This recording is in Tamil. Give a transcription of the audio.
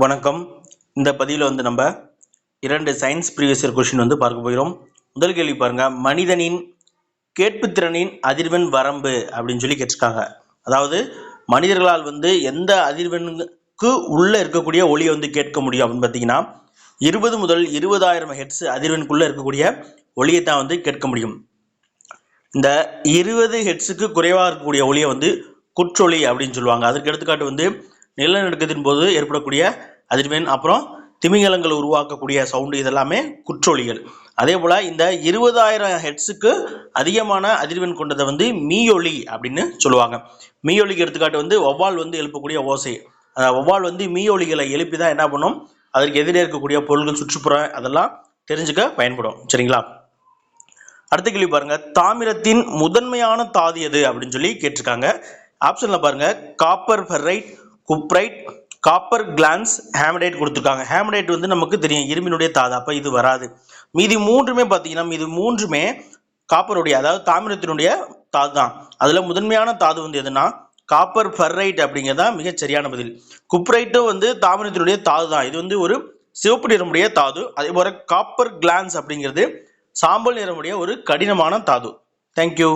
வணக்கம். இந்த பதிவில் நம்ம 2 சயின்ஸ் ப்ரீவியஸ் இயர் கொஷின் பார்க்க போகிறோம். முதல் கேள்வி பாருங்க, மனிதனின் கேட்புத்திறனின் அதிர்வெண் வரம்பு அப்படின்னு சொல்லி கேட்டிருக்காங்க. அதாவது மனிதர்களால் எந்த அதிர்வெண்ணுக்கு உள்ள இருக்கக்கூடிய ஒளியை கேட்க முடியும் அப்படின்னு பார்த்தீங்கன்னா 20 முதல் 20,000 ஹெர்ட்ஸ் அதிர்வெண்ணுக்குள்ள இருக்கக்கூடிய ஒளியை தான் கேட்க முடியும். இந்த 20 ஹெர்ட்ஸுக்கு குறைவாக இருக்கக்கூடிய ஒளியை குற்றொளி அப்படின்னு சொல்லுவாங்க. அதற்கு எடுத்துக்காட்டு நிலநடுக்கத்தின் போது ஏற்படக்கூடிய அதிர்வெண், அப்புறம் திமிங்கலங்கள் உருவாக்கக்கூடிய சவுண்டு, இதெல்லாமே குற்றொளிகள். அதே போல் இந்த 20,000 ஹெர்ட்ஸுக்கு அதிகமான அதிர்வெண் கொண்டதை மீயொலி அப்படின்னு சொல்லுவாங்க. மீயொலிக்கு எடுத்துக்காட்டு வௌவால் எழுப்பக்கூடிய ஓசை. வௌவால் மீயொலிகளை எழுப்பி தான் என்ன பண்ணும், அதற்கு எதிரே இருக்கக்கூடிய பொருள்கள், சுற்றுப்புறம், அதெல்லாம் தெரிஞ்சுக்க பயன்படும். சரிங்களா? அடுத்த கேள்வி பாருங்க, தாமிரத்தின் முதன்மையான தாது எது அப்படின்னு சொல்லி கேட்டிருக்காங்க. ஆப்ஷன்ல பாருங்க, copper ferrite, cuprite, copper glance, hematite கொடுத்துருக்காங்க. ஹேமடைட் நமக்கு தெரியும் இரும்பினுடைய தாது, அப்ப இது வராது. மீதி மூன்றுமே பார்த்தீங்கன்னா காப்பருடைய, அதாவது தாமிரத்தினுடைய தாது தான். அதுல முதன்மையான தாது எதுனா காப்பர் ஃபெர்ரைட் அப்படிங்கிறதா மிக சரியான பதில். குப்ரைட்டும் தாமிரத்தினுடைய தாது தான். இது ஒரு சிவப்பு நிறமுடைய தாது. அதே போல காப்பர் கிளான்ஸ் அப்படிங்கிறது சாம்பல் நிறமுடைய ஒரு கடினமான தாது. தேங்க்யூ.